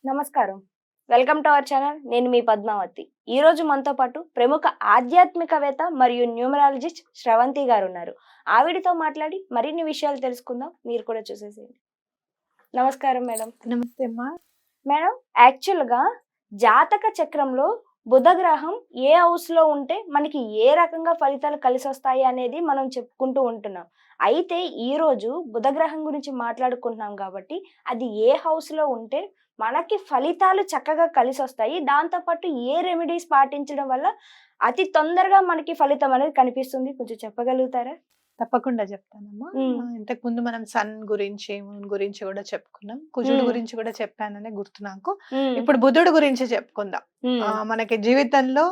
నమస్కారం. Welcome to our channel. నేను మీ పద్మావతి. ఈరోజు మనతో పాటు ప్రముఖ ఆధ్యాత్మికవేత్త మరియు న్యూమరాలజిస్ట్ శ్రవంతి గారు ఉన్నారు. ఆవిడతో మాట్లాడి మరిన్ని విషయాలు తెలుసుకుందాం. మీరు కూడా చూసేసేయండి. నమస్కారం మేడం. నమస్తే అమ్మా. మేడం, యాక్చువల్‌గా జాతక చక్రంలో బుధ గ్రహం ఏ హౌస్‌లో ఉంటే మనకి ఏ రకంగా ఫలితాలు కలిసొస్తాయి అనేది మనం చెప్పుకుంటూ ఉంటున్నాం. అయితే ఈరోజు బుధ గ్రహం గురించి మాట్లాడుకుంటున్నాం కాబట్టి అది ఏ హౌస్‌లో ఉంటే మనకి ఫలితాలు చక్కగా కలిసొస్తాయి. దాంతో పాటు ఏ రెమెడీస్ పాటించడం వల్ల అతి తొందరగా మనకి ఫలితం అనేది కనిపిస్తుంది. కొంచెం చెప్పగలుగుతారా? తప్పకుండా చెప్తానమ్మా. హ్మ్. ఇంతకు ముందు మనం సన్ గురించి, మూన్ గురించి కూడా చెప్పుకున్నాం. కుజుడు హ్మ్. గురించి కూడా చెప్పాననే గుర్తు నాకు. హ్మ్. ఇప్పుడు బుధుడు గురించి చెప్పుకుందాం. హ్మ్. మనకి జీవితంలో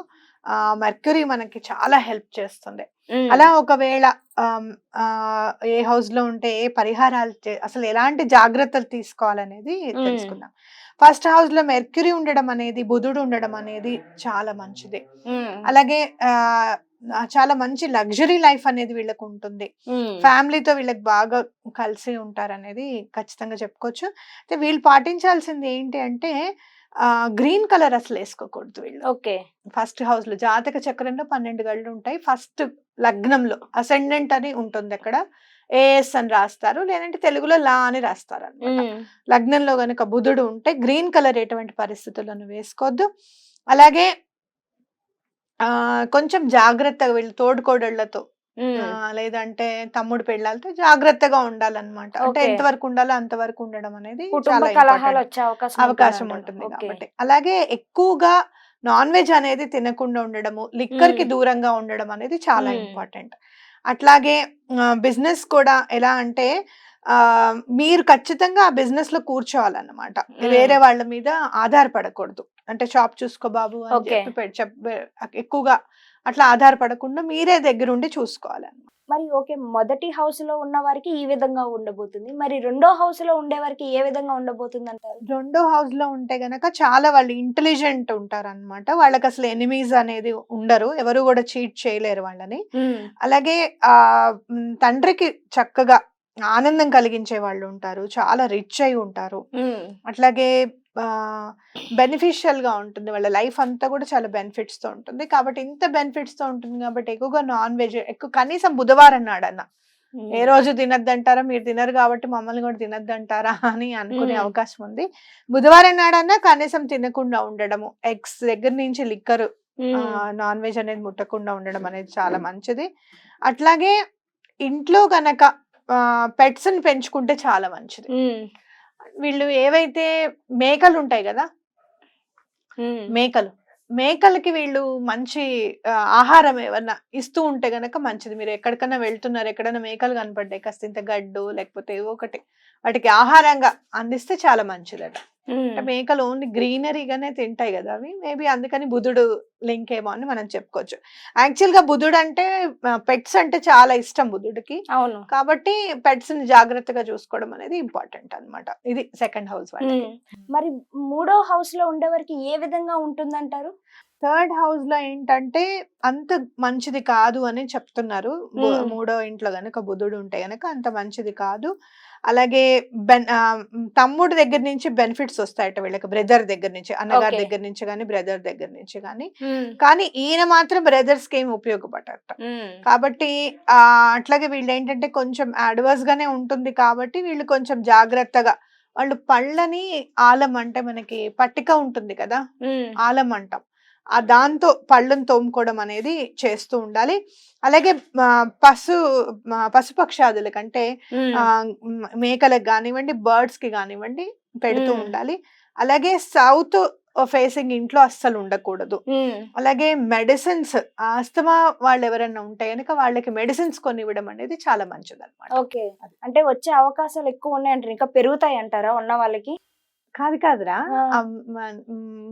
మెర్క్యూరీ మనకి చాలా హెల్ప్ చేస్తుంది. హ్మ్. అలా ఒకవేళ ఏ హౌస్ లో ఉంటే ఏ పరిహారాలు అసలు ఎలాంటి జాగ్రత్తలు తీసుకోవాలనేది తెలుసుకుందాం. ఫస్ట్ హౌస్ లో మెర్క్యూరీ ఉండడం అనేది, బుధుడు ఉండడం అనేది చాలా మంచిది. హ్మ్. అలాగే చాలా మంచి లగ్జరీ లైఫ్ అనేది వీళ్ళకు ఉంటుంది. హ్మ్. ఫ్యామిలీతో వీళ్ళకి బాగా కలిసి ఉంటారనేది ఖచ్చితంగా చెప్పుకోవచ్చు. అయితే వీళ్ళు పాటించాల్సింది ఏంటి అంటే గ్రీన్ కలర్ అసలు వేసుకోకూడదు వీళ్ళు. ఓకే. ఫస్ట్ హౌస్ లో జాతక చక్రంలో 12 గళ్ళు ఉంటాయి. ఫస్ట్ లగ్నంలో అసెండెంట్ అని ఉంటుంది. అక్కడ ఏఎస్ అని రాస్తారు, లేదంటే తెలుగులో లా అని రాస్తారు అనమాట. హ్మ్. లగ్నంలో గనుక బుధుడు ఉంటే గ్రీన్ కలర్ ఎటువంటి పరిస్థితులను వేసుకోవద్దు. అలాగే కొంచెం జాగ్రత్తగా వీళ్ళు తోడుకోడళ్ళతో హ్మ్. లేదంటే తమ్ముడు పెళ్ళాలతో జాగ్రత్తగా ఉండాలన్నమాట. అంటే ఓకే. ఎంతవరకు ఉండాలో అంతవరకు ఉండడం అనేది కుటుంబ చాలా కలహాలు ఇంపార్టెంట్. వచ్చే అవకాశం ఉంటుందంటారు. ఉంటుంది ఓకే. కాబట్టి. అలాగే ఎక్కువగా నాన్ వెజ్ అనేది తినకుండా ఉండడము, లిక్కర్ కి హ్మ్. దూరంగా ఉండడం అనేది చాలా హ్మ్. ఇంపార్టెంట్. అట్లాగే బిజినెస్ కూడా ఎలా అంటే మీరు ఖచ్చితంగా ఆ బిజినెస్ లో కూర్చోవాలన్నమాట. వేరే వాళ్ళ మీద ఆధారపడకూడదు. అంటే షాప్ చూసుకో బాబు అని ఓకే. ఎక్కువగా అట్లా ఆధారపడకుండా మీరే దగ్గరుండి చూసుకోవాలన్నమాట. మరి ఓకే. మొదటి హౌస్‌లో ఉన్న వారికి ఈ విధంగా ఉండబోతుంది. మరి రెండో హౌస్‌లో ఉండేవారికి ఏ విధంగా ఉండబోతుందంటారు? రెండో హౌస్ లో ఉంటే గనక చాలా వాళ్ళు ఇంటెలిజెంట్ ఉంటారన్నమాట. వాళ్ళకి అసలు ఎనిమీస్ అనేది ఉండరు. ఎవరు కూడా చీట్ చేయలేరు వాళ్ళని. హ్మ్. అలాగే తండ్రికి చక్కగా ఆనందం కలిగించే వాళ్ళు ఉంటారు. చాలా రిచ్ అయి ఉంటారు. హ్మ్. అట్లాగే బెనిఫిషియల్ గా ఉంటుంది. వాళ్ళ లైఫ్ అంతా కూడా చాలా బెనిఫిట్స్ తో ఉంటుంది. కాబట్టి ఇంత బెనిఫిట్స్ తో ఉంటుంది కాబట్టి ఎక్కువగా నాన్ వెజ్ ఎక్కువ కనీసం బుధవారం నాడన్నా ఏ హ్మ్. రోజు తినొద్దంటారా, మీరు తినరు కాబట్టి మమ్మల్ని కూడా తినొద్దంటారా అని అనుకునే హ్మ్. అవకాశం ఉంది. బుధవారం నాడన్నా కనీసం తినకుండా ఉండడము, ఎగ్స్ దగ్గర నుంచి లిక్కర్, హ్మ్. నాన్ వెజ్ అనేది ముట్టకుండా ఉండడం అనేది చాలా మంచిది. అట్లాగే ఇంట్లో గనక పెట్స్ ని పెంచుకుంటే చాలా మంచిది. హ్మ్. వీళ్ళు ఏవైతే మేకలు ఉంటాయి కదా, హ్మ్. మేకలు. మేకలకి వీళ్ళు మంచి ఆహారం ఏమన్నా ఇస్తూ ఉంటే గనక మంచిది. మీరు ఎక్కడికన్నా వెళ్తున్నారు, ఎక్కడైనా మేకలు కనపడ్డాయి, కాస్తంత గడ్డు లేకపోతే ఏవో ఒకటి వాటికి ఆహారంగా అందిస్తే చాలా మంచిదట. అంటే హ్మ్. మేకలు ఓన్లీ గ్రీనరీగానే తింటాయి కదా అవి. మేబీ అందుకని బుధుడు లింక్ ఏమో అని మనం చెప్పుకోవచ్చు. యాక్చువల్‌గా బుధుడు అంటే పెట్స్ అంటే చాలా ఇష్టం బుధుడికి. అవును. కాబట్టి పెట్స్‌ని జాగ్రత్తగా చూసుకోవడం అనేది ఇంపార్టెంట్ అన్నమాట. ఇది సెకండ్ హౌస్ వాళ్ళకి. హ్మ్. మరి మూడో హౌస్‌లో ఉండేవారికి ఏ విధంగా ఉంటుందంటారు? థర్డ్ హౌస్‌లో ఏంటంటే అంత మంచిది కాదు అని చెప్తున్నారు. హ్మ్. మూడో ఇంట్లో గనక బుధుడు ఉంటే గనక అంత మంచిది కాదు. అలాగే తమ్ముడు దగ్గర నుంచి బెనిఫిట్స్ వస్తాయట వీళ్ళకి, బ్రదర్ దగ్గర నుంచి. అన్నగారి ఓకే. దగ్గర నుంచి గాని, బ్రదర్ దగ్గర నుంచి గాని. హ్మ్. కానీ ఈయన మాత్రం బ్రదర్స్‌కి ఏమి ఉపయోగపడరట. హ్మ్. కాబట్టి అట్లాగే వీళ్ళేంటంటే కొంచెం అడ్వర్స్ గానే ఉంటుంది కాబట్టి వీళ్ళు కొంచెం జాగ్రత్తగా వాళ్ళు పళ్ళని ఆలం అంటే మనకి పట్టిక ఉంటుంది కదా! హ్మ్. ఆలం అంటాం. దాంతో పళ్ళను తోముకోవడం అనేది చేస్తూ ఉండాలి. అలాగే పశుపక్షాదులకంటే హ్మ్. మేకలకు గానివ్వండి, బర్డ్స్‌కి గానివ్వండి పెడుతూ హ్మ్. ఉండాలి. అలాగే సౌత్ ఫేసింగ్ ఇంట్లో అస్సలు ఉండకూడదు. హ్మ్. అలాగే మెడిసిన్స్, ఆస్తమా వాళ్ళెవరన్నా ఉంటే గనక వాళ్ళకి మెడిసిన్స్ కొనివ్వడం అనేది చాలా మంచిదన్నమాట. ఓకే. అది. అంటే వచ్చే అవకాశాలు ఎక్కువున్నాయంటారు. ఇంకా పెరుగుతాయంటారా ఉన్న వాళ్ళకి? కాదురా. ఆ!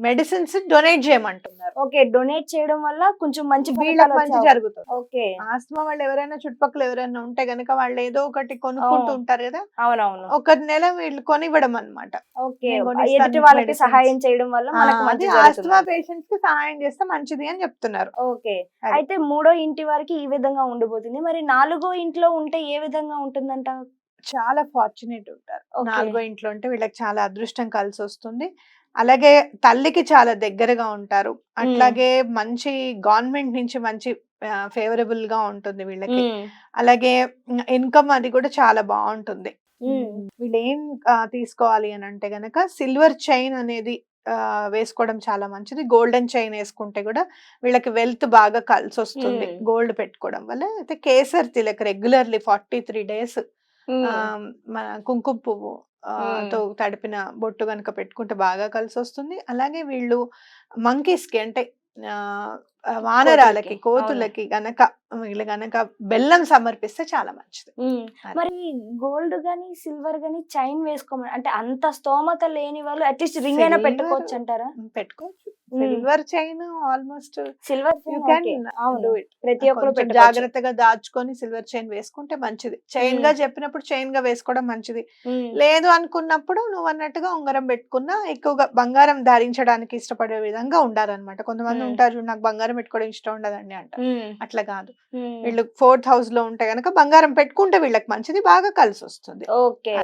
మెడిసిన్స్ డొనేట్ చేయమంటున్నారు. ఓకే. డొనేట్ చేయడం వల్ల కొంచెం మంచి వీళ్ళకి ఫలితాలొచ్చే మంచి జరుగుతుంది. ఓకే. ఆస్తమా వాళ్ళు ఎవరైనా చుట్టుపక్కల ఎవరైనా ఉంటే గనక వాళ్ళు ఏదో ఒకటి కొనుక్కుంటూ ఓహ్! ఉంటారు గదా! అవునవును. ఒక నెల వీళ్ళు కొనివ్వడం అన్నమాట. ఓకే. నేను కొనిస్తాను ఎదుటి నీకు వాళ్ళకి మెడిసిన్స్. సహాయం చేయడం వల్ల మనకు అది మంచి ఆస్తమా జరుగుతుందంట. పేషెంట్స్ కి సహాయం చేస్తే మంచిది అని చెప్తున్నారు. ఓకే. అది. అయితే మూడో ఇంటి వారికి ఈ విధంగా ఉండబోతుంది. మరి నాలుగో ఇంట్లో ఉంటే ఏ విధంగా ఉంటుందంట? చాలా ఫార్చునేట్ ఉంటారు. ఓకే. నాలుగో ఇంట్లో ఉంటే వీళ్ళకి చాలా అదృష్టం కలిసొస్తుంది. అలాగే తల్లికి చాలా దగ్గరగా ఉంటారు. అట్లాగే మంచి గవర్నమెంట్ నుంచి మంచి ఫేవరబుల్ గా ఉంటుంది వీళ్ళకి. అలాగే ఇన్కమ్ అది కూడా చాలా బాగుంటుంది. వీళ్ళు ఏం తీసుకోవాలి అని అంటే గనక సిల్వర్ చైన్ అనేది వేసుకోవడం చాలా మంచిది. గోల్డెన్ చైన్ వేసుకుంటే కూడా వీళ్ళకి వెల్త్ బాగా కలిసి వస్తుంది గోల్డ్ పెట్టుకోవడం వల్ల. అయితే కేసర్ తిలక్ రెగ్యులర్లీ 43 days మన కుంకుమ పువ్వు తో తడిపిన బొట్టు గనక పెట్టుకుంటే బాగా కలిసి వస్తుంది. అలాగే వీళ్ళు మంకీస్ కి అంటే వానరాలకి, కోతులకి గనక వీళ్ళు గనక బెల్లం సమర్పిస్తే చాలా మంచిది. మరి గోల్డ్ గాని సిల్వర్ గాని చైన్ వేసుకోమని అంటే అంత స్తోమత లేని వాళ్ళు అట్లీస్ట్ రింగ్ అయినా పెట్టుకోవచ్చు అంటారా? పెట్టుకోవచ్చు. సిల్వర్ చైన్ ఆల్మోస్ట్ సిల్వర్ ప్రతి ఒక్కరు జాగ్రత్తగా దాచుకొని సిల్వర్ చైన్ వేసుకుంటే మంచిది. చైన్ గా చెప్పినప్పుడు చైన్ గా వేసుకోవడం మంచిది. లేదు అనుకున్నప్పుడు నువ్వు అన్నట్టుగా ఉంగరం పెట్టుకున్నా ఎక్కువగా బంగారం ధరించడానికి ఇష్టపడే విధంగా ఉండాలన్నమాట. కొంతమంది ఉంటారు నాకు బంగారం పెట్టుకోవడం ఇష్టం ఉండదండి అంటారు. అట్లా కాదు. వీళ్ళు 4th house లో ఉంటే గనక బంగారం పెట్టుకుంటే వీళ్ళకి మంచిది, బాగా కలిసి వస్తుంది. ఓకే.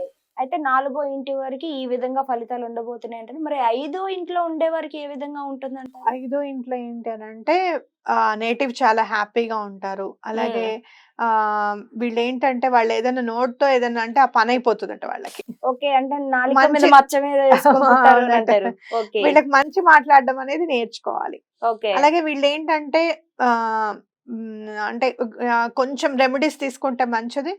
అయితే 4వ ఇంటి వరకు ఈ విధంగా ఫలితాలు ఉండబోతున్నాయి అంటే మరి 5వ ఇంట్లో ఉండే వారికి ఏ విధంగా ఉంటుందంట? 5వ ఇంట్లో ఏంటి అని అంటే నేటివ్ చాలా హ్యాపీగా ఉంటారు. అలాగే వీళ్ళు ఏంటంటే వాళ్ళు ఏదైనా నోట్తో ఏదైనా అంటే ఆ పని అయిపోతుందట వాళ్ళకి. ఓకే. అంటే నాలుక మీద మచ్చ మీద వేసుకుంటారు అంటారు. ఓకే. వీళ్ళకి మంచి మాట్లాడడం అనేది నేర్చుకోవాలి. ఓకే. అలాగే వీళ్ళు ఏంటంటే అంటే కొంచెం రెమెడీస్ తీసుకుంటే మంచిది.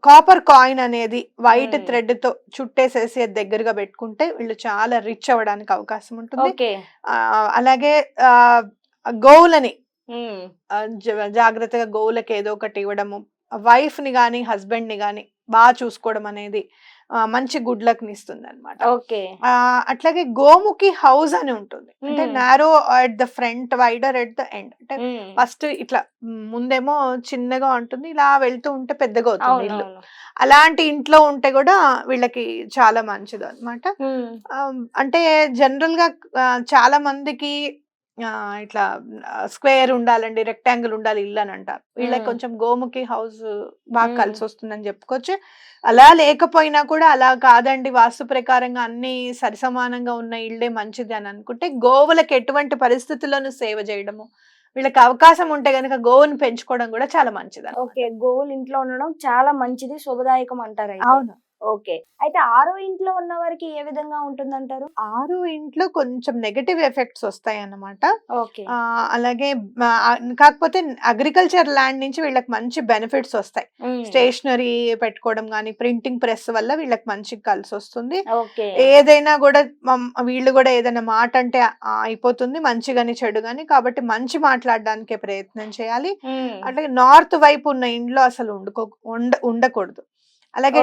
కాపర్ కాయిన్ అనేది వైట్ థ్రెడ్ తో చుట్టేసేసి అది దగ్గరగా పెట్టుకుంటే వీళ్ళు చాలా రిచ్ అవ్వడానికి అవకాశం ఉంటుంది. అలాగే గోవులని జాగ్రత్తగా గోవులకి ఏదో ఒకటి ఇవ్వడము, వైఫ్ ని గాని హస్బెండ్ ని గాని బాగా చూసుకోవడం అనేది మంచి గుడ్ లక్ ని ఇస్తుంది అనమాట. అట్లాగే గోముఖి హౌస్ అని ఉంటుంది. అంటే narrow at the front, wider at the end. అంటే ఫస్ట్ ఇట్లా ముందేమో చిన్నగా ఉంటుంది, ఇలా వెళ్తూ ఉంటే పెద్దగా అవుతుంది ఇల్లు. అలాంటి ఇంట్లో ఉంటే కూడా వీళ్ళకి చాలా మంచిది అనమాట. అంటే జనరల్ గా చాలా మందికి ఇట్లా స్క్వేర్ ఉండాలండి, రెక్టాంగిల్ ఉండాలి ఇల్లు అని అంటారు. వీళ్ళకి కొంచెం గోముఖి హౌస్ బాగా కలిసి వస్తుందని చెప్పుకోవచ్చు. అలా లేకపోయినా కూడా అలా కాదండి, వాస్తు ప్రకారంగా అన్ని సరిసమానంగా ఉన్న ఇల్లే మంచిది అని అనుకుంటే గోవులకు ఎటువంటి పరిస్థితుల్లోనూ సేవ చేయడము, వీళ్ళకి అవకాశం ఉంటే గనక గోవును పెంచుకోవడం కూడా చాలా మంచిది. ఓకే. గోవులు ఇంట్లో ఉండడం చాలా మంచిది, శుభదాయకం అంటారు. అవును. ఓకే. అయితే 6వ ఇంట్లో ఉన్న వారికి ఏ విధంగా ఉంటుందంటారు? 6వ ఇంట్లో కొంచెం నెగటివ్ ఎఫెక్ట్స్ వస్తాయి అన్నమాట. ఓకే. అలాగే కాకపోతే అగ్రికల్చర్ ల్యాండ్ నుంచి వీళ్ళకి మంచి బెనిఫిట్స్ వస్తాయి. స్టేషనరీ పెట్టుకోవడం గానీ, ప్రింటింగ్ ప్రెస్ వల్ల వీళ్ళకి మంచిగా కలిసి వస్తుంది. ఏదైనా కూడా వీళ్ళు కూడా ఏదైనా మాట అంటే అయిపోతుంది, మంచి గాని చెడు గాని. కాబట్టి మంచి మాట్లాడడానికే ప్రయత్నం చేయాలి. అట్లాగే నార్త్ వైపు ఉన్న ఇంట్లో అసలు ఉండకూడదు. అలాగే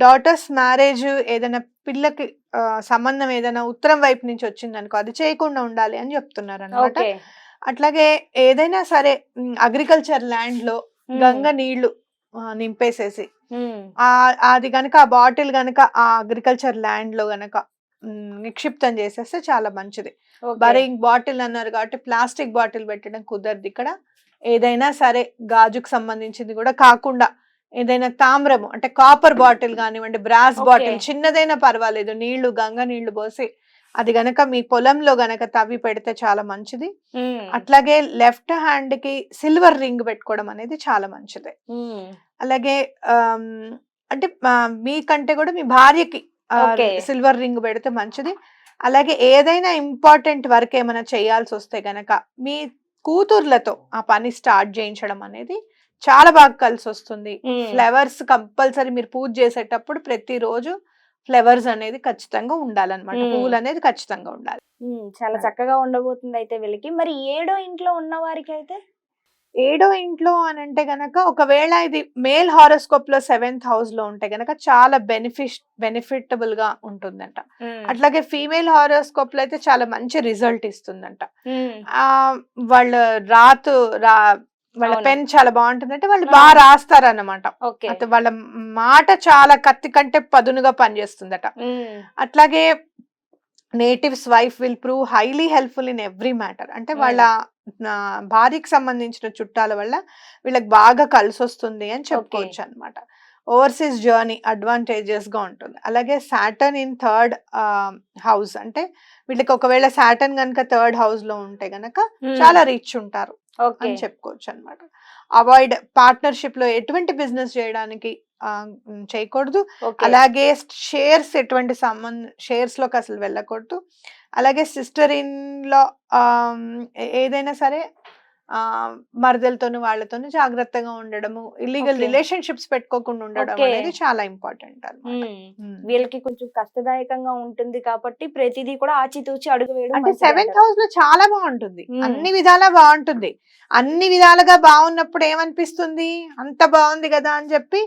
డాటర్స్ మ్యారేజ్ ఏదైనా పిల్లకి సంబంధం ఏదైనా ఉత్తరం వైపు నుంచి వచ్చింది అనుకో అది చేయకుండా ఉండాలి అని చెప్తున్నారు అన్నమాట. అట్లాగే ఏదైనా సరే అగ్రికల్చర్ ల్యాండ్ లో గంగ నీళ్లు నింపేసేసి అది గనక ఆ బాటిల్ గనక ఆ అగ్రికల్చర్ ల్యాండ్ లో గనక నిక్షిప్తం చేసేస్తే చాలా మంచిది. బరింగ్ బాటిల్ అన్నారు కాబట్టి ప్లాస్టిక్ బాటిల్ పెట్టడం కుదరదు ఇక్కడ. ఏదైనా సరే గాజుకు సంబంధించింది కూడా కాకుండా ఏదైనా తామ్రము అంటే కాపర్ బాటిల్ కానివ్వండి, బ్రాస్ బాటిల్ చిన్నదైనా పర్వాలేదు, నీళ్లు గంగ నీళ్లు పోసి అది గనక మీ పొలంలో గనక తవ్వి పెడితే చాలా మంచిది. అట్లాగే లెఫ్ట్ హ్యాండ్ కి సిల్వర్ రింగ్ పెట్టుకోవడం అనేది చాలా మంచిది. అలాగే అంటే మీకంటే కూడా మీ భార్యకి సిల్వర్ రింగ్ పెడితే మంచిది. అలాగే ఏదైనా ఇంపార్టెంట్ వర్క్ ఏమైనా చేయాల్సి వస్తే గనక మీ కూతుర్లతో ఆ పని స్టార్ట్ చేయించడం అనేది చాలా బాగా కలిసి వస్తుంది. ఫ్లవర్స్ కంపల్సరీ మీరు పూజ చేసేటప్పుడు ప్రతిరోజు ఫ్లవర్స్ అనేది ఖచ్చితంగా ఉండాలన్నమాట, పువ్వులు అనేది ఖచ్చితంగా ఉండాలి. చాలా చక్కగా ఉండబోతుంది అయితే వీళ్ళకి. మరి 7వ ఇంట్లో ఉన్న వారికి అయితే 7వ ఇంట్లో అని అంటే గనక ఒకవేళ ఇది మేల్ హారోస్కోప్ లో 7th house లో ఉంటే గనక చాలా బెనిఫిటబుల్ గా ఉంటుందంట. అట్లాగే ఫీమేల్ హారోస్కోప్ లో అయితే చాలా మంచి రిజల్ట్ ఇస్తుందంట. వాళ్ళ పెన్ చాలా బాగుంటుందంటే వాళ్ళు బాగా రాస్తారు అన్నమాట. వాళ్ళ మాట చాలా కత్తి కంటే పదునుగా పనిచేస్తుందట. అట్లాగే natives wife will prove highly helpful in every matter. అంటే వాళ్ళ భార్యకి సంబంధించిన చుట్టాల వల్ల వీళ్ళకి బాగా కలిసి వస్తుంది అని చెప్పుకోవచ్చు అనమాట. ఓవర్సీస్ జర్నీ అడ్వాంటేజెస్ గా ఉంటుంది. అలాగే సాటర్న్ ఇన్ థర్డ్ హౌస్ అంటే వీళ్ళకి ఒకవేళ సాటర్న్ కనుక థర్డ్ హౌస్ లో ఉంటే గనక చాలా రిచ్ ఉంటారు ఓకే అని చెప్పుకోవచ్చు అనమాట. అవాయిడ్ పార్ట్నర్షిప్ లో ఎటువంటి బిజినెస్ చేయడానికి చేయకూడదు. ఓకే అలాగే షేర్స్ ఎటువంటి షేర్స్ లోకి అసలు వెళ్ళకూడదు. అలాగే సిస్టర్ ఇన్ లో ఏదైనా సరే మరదలతోని వాళ్ళతోని జాగ్రత్తగా ఉండడము, ఇల్లీగల్ ఓకే రిలేషన్షిప్స్ పెట్టుకోకుండా ఉండడం ఓకే అనేది చాలా ఇంపార్టెంట్ అన్నమాట. వీళ్ళకి కొంచెం కష్టదాయకంగా ఉంటుంది కాబట్టి ప్రతిదీ కూడా ఆచితూచి అడుగు వేయడం అంటే మంచిది సెవెంత్ అంటారు. హౌస్ లో చాలా బాగుంటుంది, మ్మ్. అన్ని విధాలా బాగుంటుంది. అన్ని విధాలుగా బాగున్నప్పుడు ఏమనిపిస్తుంది, అంత బాగుంది కదా అని చెప్పి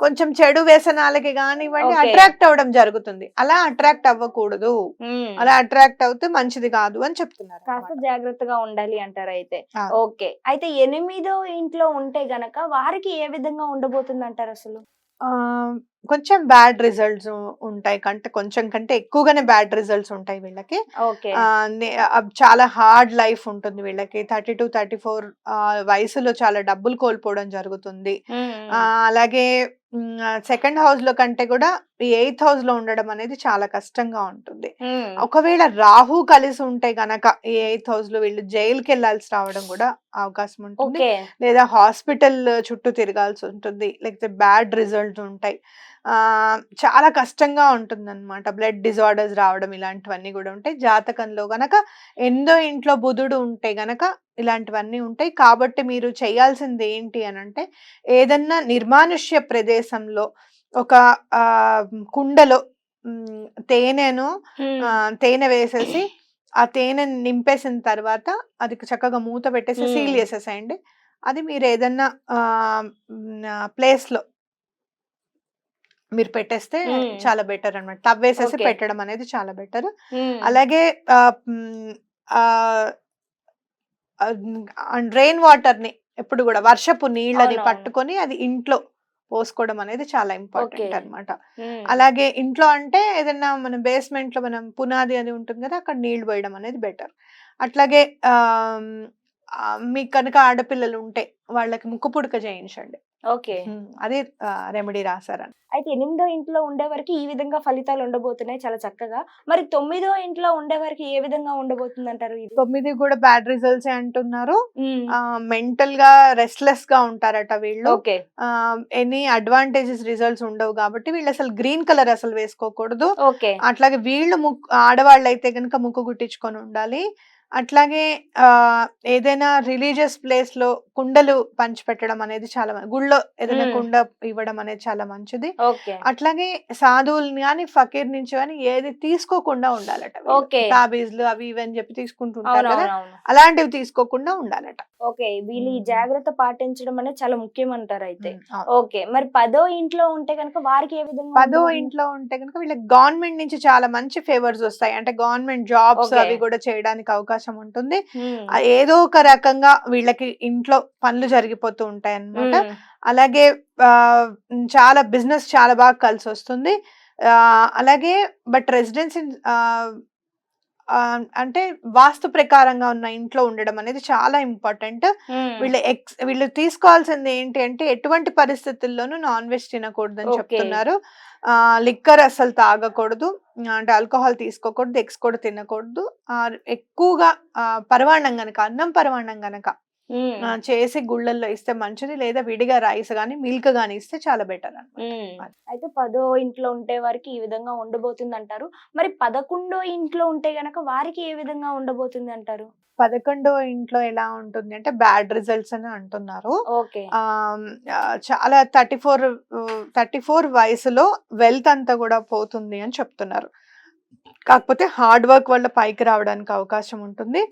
కొంచెం చెడు వ్యసనాలకి కానివ్వండి ఓకే అట్రాక్ట్ అవ్వడం జరుగుతుంది. అలా అట్రాక్ట్ అవ్వకూడదు, మ్మ్. అలా అట్రాక్ట్ అవుతే మంచిది కాదు అని చెప్తున్నారు కాస్త అన్నమాట. జాగ్రత్తగా ఉండాలి అంటారు అయితే. ఆ. ఓకే అయితే 8వ ఇంట్లో ఉంటే గనక వారికి ఏ విధంగా ఉండబోతుంది అంటారు అసలు? ఆ, కొంచెం బ్యాడ్ రిజల్ట్స్ ఉంటాయి, కొంచెం కంటే ఎక్కువగానే బ్యాడ్ రిజల్ట్స్ ఉంటాయి వీళ్ళకి. ఓకే చాలా హార్డ్ లైఫ్ ఉంటుంది వీళ్ళకి. 32-34 వయసులో చాలా డబ్బులు కోల్పోవడం జరుగుతుంది. అలాగే సెకండ్ హౌస్ లో కంటే కూడా ఈ 8th హౌస్ లో ఉండడం అనేది చాలా కష్టంగా ఉంటుంది. ఒకవేళ రాహు కలిసి ఉంటే గనక ఈ 8th హౌస్ లో వీళ్ళు జైలుకి వెళ్లాల్సి రావడం కూడా అవకాశం ఉంటుంది, ఓకే లేదా హాస్పిటల్ చుట్టూ తిరగాల్సి ఉంటుంది, లేకపోతే బ్యాడ్ రిజల్ట్స్ ఉంటాయి. చాలా కష్టంగా ఉంటుంది అనమాట. బ్లడ్ డిజార్డర్స్ రావడం ఇలాంటివన్నీ కూడా ఉంటాయి. జాతకంలో గనక 8వ ఇంట్లో బుధుడు ఉంటే గనక ఇలాంటివన్నీ ఉంటాయి. కాబట్టి మీరు చేయాల్సింది ఏంటి అని అంటే, ఏదన్నా నిర్మానుష్య ప్రదేశంలో ఒక కుండలో తేనెను తేనె వేసేసి ఆ తేనె నింపేసిన తర్వాత అది చక్కగా మూత పెట్టేసి సీల్ చేసేసేయండి. అది మీరు ఏదన్నా ప్లేస్ లో మీరు పెట్టేస్తే చాలా బెటర్ అన్నమాట. టబ్ వేసేసి ఓకే పెట్టడం అనేది చాలా బెటర్. అలాగే రెయిన్ వాటర్ ని ఎప్పుడు కూడా వర్షపు నీళ్ళని అవునవును పట్టుకొని అది ఇంట్లో పోసుకోవడం అనేది చాలా ఓకే ఇంపార్టెంట్ అన్నమాట. అలాగే ఇంట్లో అంటే ఏదైనా మనం బేస్మెంట్ లో మనం పునాది అది ఉంటుంది కదా, అక్కడ నీళ్లు పోయడం అనేది బెటర్. అట్లాగే మీకు కనుక ఆడపిల్లలు ఉంటే వాళ్ళకి ముక్కు పుడక చేయించండి, ఓకే అది రెమెడీ రాశారని. అయితే 8వ ఇంట్లో ఉండే వారికి ఈ విధంగా ఫలితాలు ఉండబోతున్నాయి చాలా చక్కగా. మరి 9వ ఇంట్లో ఉండే వారికి ఏ విధంగా ఉండబోతుంది అంటారు ఇది? 9 కూడా బ్యాడ్ రిజల్ట్స్ అంటున్నారు. మెంటల్ గా రెస్ట్లెస్ గా ఉంటారట వీళ్ళు. ఓకే ఎనీ అడ్వాంటేజెస్ రిజల్ట్స్ ఉండవు కాబట్టి వీళ్ళు అసలు గ్రీన్ కలర్ అసలు వేసుకోకూడదు. ఓకే అట్లాగే వీళ్ళు ఆడవాళ్ళు అయితే కనుక ముక్కు గుట్టించుకొని ఉండాలి. అట్లాగే ఏదైనా రిలీజియస్ ప్లేస్ లో కుండలు పంచిపెట్టడం అనేది చాలా గుళ్ళో ఏదైనా కుండ ఇవ్వడం అనేది చాలా మంచిది. ఓకే అట్లాగే సాధువుల్ని కానీ ఫకీర్ నుంచి కానీ ఏది తీసుకోకుండా ఉండాలట. ఓకే తాబీజ్లు అవి ఇవి అని చెప్పి తీసుకుంటుంటారు కదా, అవునవునవును అలాంటివి తీసుకోకుండా ఉండాలట. ఓకే వీళ్ళు ఈ జాగ్రత్త పాటించడం అనేది చాలా ముఖ్యం అంటారు అయితే. అవును. ఓకే మరి 10వ ఇంట్లో ఉంటే కనుక వారికి ఏ విధంగా 10వ ఉండబోతుంది? ఇంట్లో ఉంటే కనుక వీళ్ళకి గవర్నమెంట్ నుంచి చాలా మంచి ఫేవర్స్ వస్తాయి. అంటే గవర్నమెంట్ జాబ్స్ ఓకే అవి కూడా చేయడానికి అవకాశం ఉంటుంది. ఏదో ఒక రకంగా వీళ్ళకి ఇంట్లో పనులు జరిగిపోతూ ఉంటాయి అన్నమాట. అలాగే చాలా బిజినెస్ చాలా బాగా కలిసి వస్తుంది. అలాగే బట్ రెసిడెన్సీ అంటే వాస్తు ప్రకారంగా ఉన్న ఇంట్లో ఉండడం అనేది చాలా ఇంపార్టెంట్. వీళ్ళు తీసుకోవాల్సింది ఏంటి అంటే, ఎటువంటి పరిస్థితుల్లోనూ నాన్ వెజ్ తినకూడదు అని ఓకే చెప్తున్నారు. లిక్కర్ అసలు తాగకూడదు, అంటే ఆల్కహాల్ తీసుకోకూడదు, ఎగ్స్ కూడా తినకూడదు. ఎక్కువగా పరవాన్నం గనక, అన్నం పరవాన్నం గనక చేసి గుళ్ళల్లో ఇస్తే మంచిది, లేదా విడిగా రైస్ గానీ మిల్క్ గానీ ఇస్తే చాలా బెటర్ అన్నమాట. అయితే 10వ ఇంట్లో ఉంటే వారికి ఈ విధంగా ఉండబోతుంది అంటారు. మరి 11వ ఇంట్లో ఉంటే గనక వారికి ఏ విధంగా ఉండబోతుంది అంటారు? 11వ ఇంట్లో ఎలా ఉంటుంది అంటే బ్యాడ్ రిజల్ట్స్ అని అంటున్నారు. ఓకే చాలా 34 వయసులో వెల్త్ అంతా కూడా పోతుంది అని చెప్తున్నారు. కాకపోతే హార్డ్ వర్క్ వల్ల పైకి రావడానికి అవకాశం ఉంటుంది.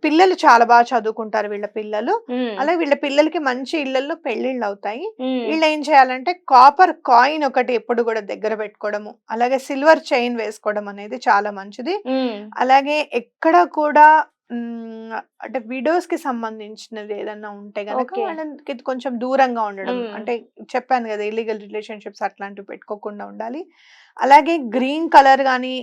పిల్లలు చాలా బాగా చదువుకుంటారు వీళ్ళ పిల్లలు. అలాగే వీళ్ళ పిల్లలకి మంచి ఇళ్లలో పెళ్లిళ్ళు అవుతాయి. వీళ్ళు ఏం చేయాలంటే కాపర్ కాయిన్ ఒకటి ఎప్పుడు కూడా దగ్గర పెట్టుకోవడము, అలాగే సిల్వర్ చైన్ వేసుకోవడం అనేది చాలా మంచిది. అలాగే ఎక్కడ కూడా అంటే విడోస్ కి సంబంధించినది ఏదన్నా ఉంటే గనక వాళ్ళకి కొంచెం దూరంగా ఉండడం, అంటే చెప్పాను కదా ఇల్లీగల్ రిలేషన్షిప్స్ అట్లాంటివి పెట్టుకోకుండా ఉండాలి. అలాగే గ్రీన్ కలర్ గానీ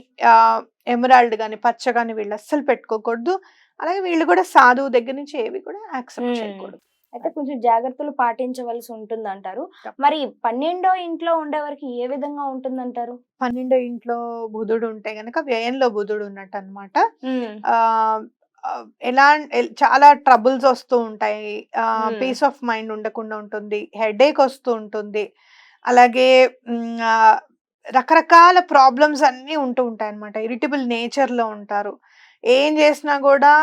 ఎమరాల్డ్ గానీ పచ్చ గానీ వీళ్ళు అస్సలు పెట్టుకోకూడదు. అలాగే వీళ్ళు కూడా సాధువు దగ్గర నుంచి ఏవి కూడా యాక్సెప్ట్ చేయకూడదు. అయితే కొంచెం జాగ్రత్తలు పాటించవలసి ఉంటుందంటారు. తప్ప- మరి 12వ ఇంట్లో ఉండేవారికి ఏ విధంగా ఉంటుందంటారు? 12 ఇంట్లో బుధుడు ఉంటే గనక వ్యయంలో బుధుడు ఉన్నట్టు అనమాట. హ్మ్. ఎలా చాలా ట్రబుల్స్ వస్తూ ఉంటాయి. హ్మ్. పీస్ ఆఫ్ మైండ్ ఉండకుండా ఉంటుంది. హెడేక్ వస్తూ ఉంటుంది. అలాగే రకరకాల ప్రాబ్లమ్స్ అన్నీ ఉంటూ ఉంటాయన్నమాట. ఇరిటబుల్ నేచర్‌లో ఉంటారు. ఏం చేసినా గూడా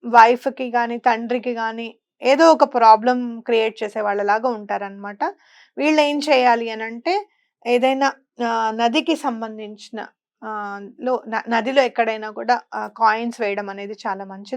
వైఫ్‌కి గాని, తండ్రికి గాని ఏదో ఒక ప్రాబ్లమ్ క్రియేట్ చేసేవాళ్ళలాగా ఉంటారనమాట. వీళ్ళేం చేయాలి అనంటే ఏదైనా నదికి సంబంధించిన నదిలో ఎక్కడైనా కూడా కాయిన్స్ వేయడం అనేది చాలా మంచిది.